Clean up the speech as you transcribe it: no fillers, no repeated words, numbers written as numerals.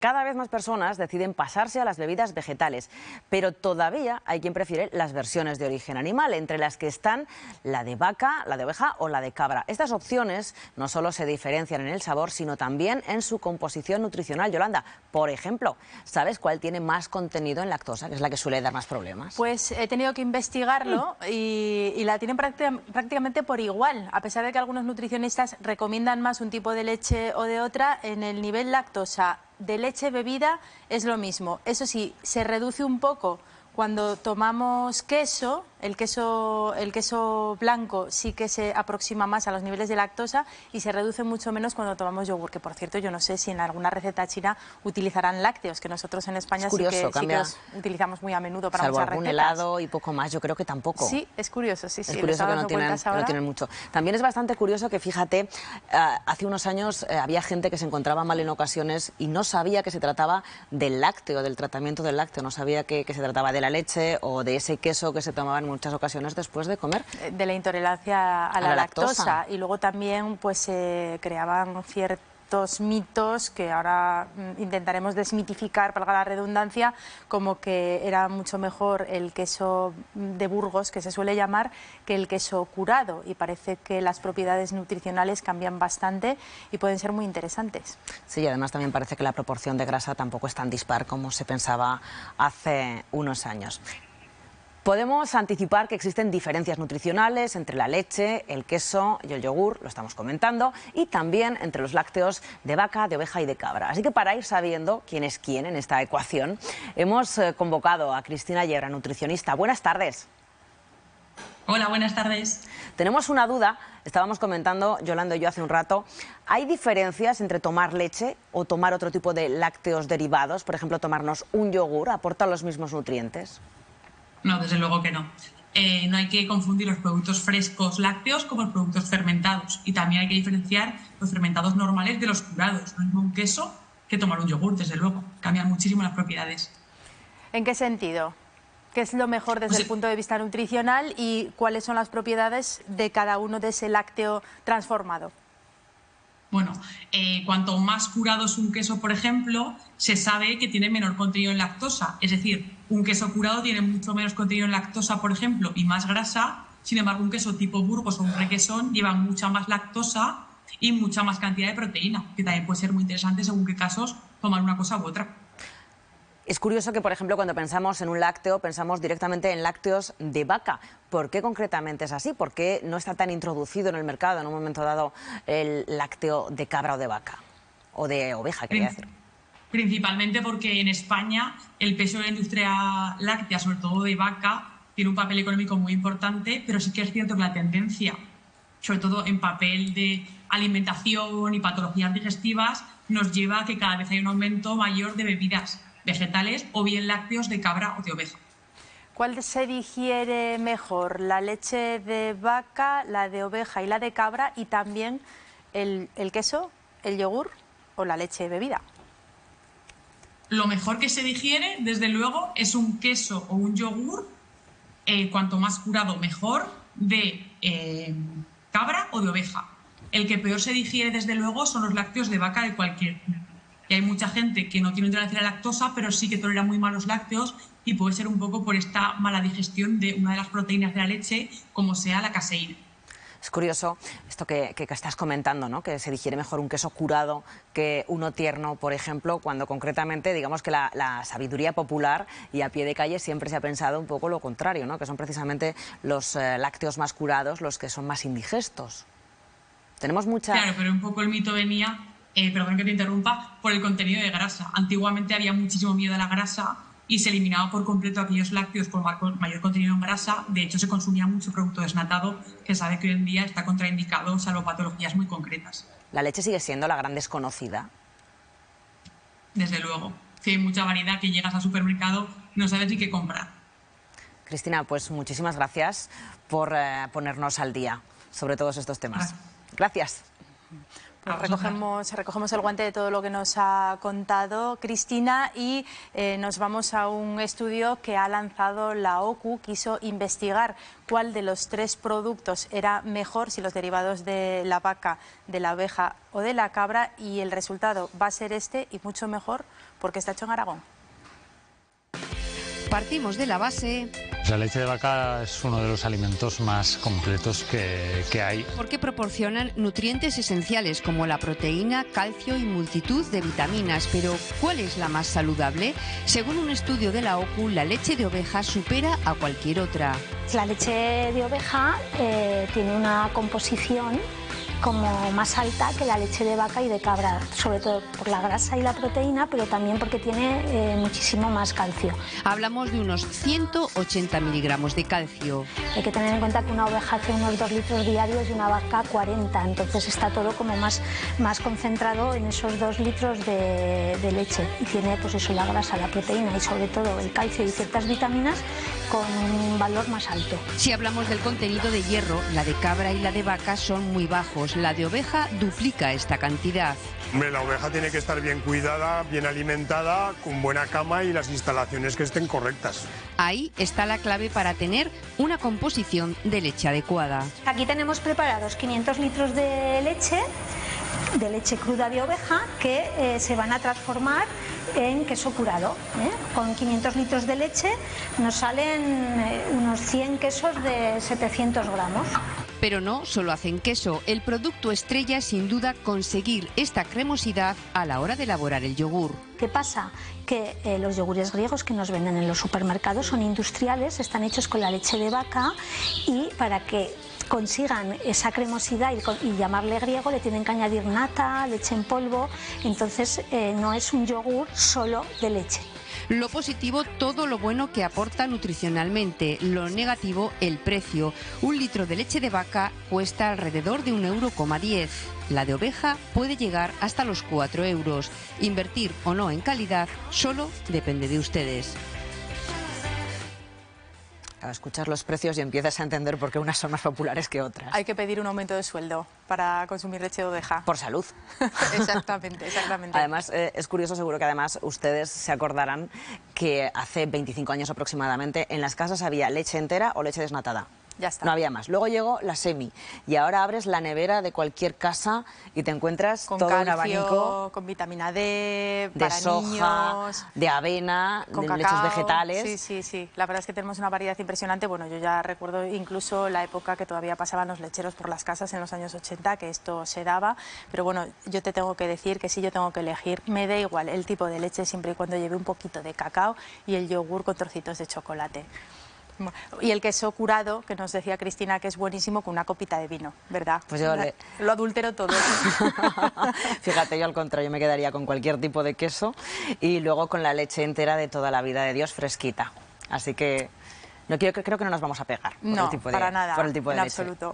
Cada vez más personas deciden pasarse a las bebidas vegetales, pero todavía hay quien prefiere las versiones de origen animal, entre las que están la de vaca, la de oveja o la de cabra. Estas opciones no solo se diferencian en el sabor, sino también en su composición nutricional. Yolanda, por ejemplo, ¿sabes cuál tiene más contenido en lactosa, que es la que suele dar más problemas? Pues he tenido que investigarlo y la tienen prácticamente por igual. A pesar de que algunos nutricionistas recomiendan más un tipo de leche o de otra, en el nivel lactosa de leche bebida es lo mismo. Eso sí, se reduce un poco cuando tomamos queso. El queso blanco sí que se aproxima más a los niveles de lactosa y se reduce mucho menos cuando tomamos yogur, que por cierto yo no sé si en alguna receta china utilizarán lácteos, que nosotros en España sí que los utilizamos muy a menudo para salvo muchas algún recetas. helado y poco más, yo creo que tampoco. Sí, es curioso, sí. Es curioso que no tienen mucho. También es bastante curioso que, fíjate, hace unos años había gente que se encontraba mal en ocasiones y no sabía que se trataba del lácteo, del tratamiento del lácteo, no sabía que se trataba de la leche o de ese queso que se tomaban en muchas ocasiones después de comer. De la intolerancia a la lactosa. Y luego también pues se creaban ciertos mitos que ahora intentaremos desmitificar, valga la redundancia, como que era mucho mejor el queso de Burgos, que se suele llamar, que el queso curado, y parece que las propiedades nutricionales cambian bastante y pueden ser muy interesantes. Sí, y además también parece que la proporción de grasa tampoco es tan dispar como se pensaba hace unos años. Podemos anticipar que existen diferencias nutricionales entre la leche, el queso y el yogur, lo estamos comentando, y también entre los lácteos de vaca, de oveja y de cabra. Así que para ir sabiendo quién es quién en esta ecuación, hemos convocado a Cristina Yebra, nutricionista. Buenas tardes. Hola, buenas tardes. Tenemos una duda, estábamos comentando Yolanda y yo hace un rato. ¿Hay diferencias entre tomar leche o tomar otro tipo de lácteos derivados? Por ejemplo, tomarnos un yogur, ¿aporta los mismos nutrientes? No, desde luego que no. No hay que confundir los productos frescos lácteos con los productos fermentados. Y también hay que diferenciar los fermentados normales de los curados. No es un queso que tomar un yogur, desde luego. Cambian muchísimo las propiedades. ¿En qué sentido? ¿Qué es lo mejor desde el punto de vista nutricional y cuáles son las propiedades de cada uno de ese lácteo transformado? Bueno, cuanto más curado es un queso, por ejemplo, se sabe que tiene menor contenido en lactosa. Es decir, un queso curado tiene mucho menos contenido en lactosa, por ejemplo, y más grasa. Sin embargo, un queso tipo Burgos o un requesón lleva mucha más lactosa y mucha más cantidad de proteína, que también puede ser muy interesante según qué casos tomar una cosa u otra. Es curioso que, por ejemplo, cuando pensamos en un lácteo, pensamos directamente en lácteos de vaca. ¿Por qué concretamente es así? ¿Por qué no está tan introducido en el mercado en un momento dado el lácteo de cabra o de vaca? O de oveja, quería decir. Principalmente porque en España el peso de la industria láctea, sobre todo de vaca, tiene un papel económico muy importante, pero sí que es cierto que la tendencia, sobre todo en papel de alimentación y patologías digestivas, nos lleva a que cada vez hay un aumento mayor de bebidas vegetales o bien lácteos de cabra o de oveja. ¿Cuál se digiere mejor? ¿La leche de vaca, la de oveja y la de cabra, y también el queso, el yogur o la leche bebida? Lo mejor que se digiere, desde luego, es un queso o un yogur, cuanto más curado mejor, de cabra o de oveja. El que peor se digiere, desde luego, son los lácteos de vaca de cualquier tipo. Y hay mucha gente que no tiene intolerancia a la lactosa, pero sí que tolera muy mal los lácteos, y puede ser un poco por esta mala digestión de una de las proteínas de la leche, como sea la caseína. Es curioso esto que estás comentando, ¿no? Que se digiere mejor un queso curado que uno tierno, por ejemplo, cuando concretamente, digamos que la sabiduría popular y a pie de calle siempre se ha pensado un poco lo contrario, ¿no? Que son precisamente los lácteos más curados los que son más indigestos. Tenemos mucha... Claro, pero un poco el mito venía, perdón que te interrumpa, por el contenido de grasa. Antiguamente había muchísimo miedo a la grasa y se eliminaba por completo aquellos lácteos con mayor contenido en grasa. De hecho, se consumía mucho producto desnatado, que sabe que hoy en día está contraindicado, salvo patologías muy concretas. ¿La leche sigue siendo la gran desconocida? Desde luego. Sí, hay mucha variedad que llegas al supermercado y no sabes ni qué comprar. Cristina, pues muchísimas gracias por ponernos al día sobre todos estos temas. Gracias. Pues recogemos el guante de todo lo que nos ha contado Cristina y nos vamos a un estudio que ha lanzado la OCU. Quiso investigar cuál de los 3 productos era mejor, si los derivados de la vaca, de la oveja o de la cabra, y el resultado va a ser este y mucho mejor porque está hecho en Aragón. Partimos de la base. La leche de vaca es uno de los alimentos más completos que hay. Porque proporcionan nutrientes esenciales como la proteína, calcio y multitud de vitaminas. Pero, ¿cuál es la más saludable? Según un estudio de la OCU, la leche de oveja supera a cualquier otra. La leche de oveja tiene una composición como más alta que la leche de vaca y de cabra, sobre todo por la grasa y la proteína, pero también porque tiene muchísimo más calcio. Hablamos de unos 180 miligramos de calcio. Hay que tener en cuenta que una oveja hace unos 2 litros diarios y una vaca 40, entonces está todo como más concentrado en esos 2 litros de leche. Y tiene pues eso, la grasa, la proteína y sobre todo el calcio y ciertas vitaminas con un valor más alto. Si hablamos del contenido de hierro, la de cabra y la de vaca son muy bajos. La de oveja duplica esta cantidad. La oveja tiene que estar bien cuidada, bien alimentada, con buena cama y las instalaciones que estén correctas. Ahí está la clave para tener una composición de leche adecuada. Aquí tenemos preparados 500 litros de leche cruda de oveja que se van a transformar en queso curado. Con 500 litros de leche nos salen unos 100 quesos de 700 gramos. Pero no solo hacen queso, el producto estrella es sin duda conseguir esta cremosidad a la hora de elaborar el yogur. ¿Qué pasa? Que los yogures griegos que nos venden en los supermercados son industriales, están hechos con la leche de vaca y para que consigan esa cremosidad y llamarle griego le tienen que añadir nata, leche en polvo, entonces no es un yogur solo de leche. Lo positivo, todo lo bueno que aporta nutricionalmente. Lo negativo, el precio. 1 litro de leche de vaca cuesta alrededor de 1,10 €. La de oveja puede llegar hasta los 4 euros. Invertir o no en calidad solo depende de ustedes. A escuchar los precios y empiezas a entender por qué unas son más populares que otras. Hay que pedir un aumento de sueldo para consumir leche de oveja. Por salud. Exactamente, exactamente. Además, es curioso, seguro que además ustedes se acordarán que hace 25 años aproximadamente en las casas había leche entera o leche desnatada. Ya está. No había más. Luego llegó la semi y ahora abres la nevera de cualquier casa y te encuentras con todo calcio, un abanico con vitamina D, de para soja, niños, de avena, con de cacao. leches vegetales. Sí. La verdad es que tenemos una variedad impresionante. Bueno, yo ya recuerdo incluso la época que todavía pasaban los lecheros por las casas en los años 80, que esto se daba. Pero bueno, yo te tengo que decir que si yo tengo que elegir, me da igual el tipo de leche siempre y cuando lleve un poquito de cacao y el yogur con trocitos de chocolate. Y el queso curado, que nos decía Cristina que es buenísimo, con una copita de vino, ¿verdad? Pues yo lo adultero todo. Fíjate, yo al contrario me quedaría con cualquier tipo de queso y luego con la leche entera de toda la vida de Dios fresquita. Así que creo que no nos vamos a pegar por No, el tipo de, para nada, por el tipo de en leche. absoluto.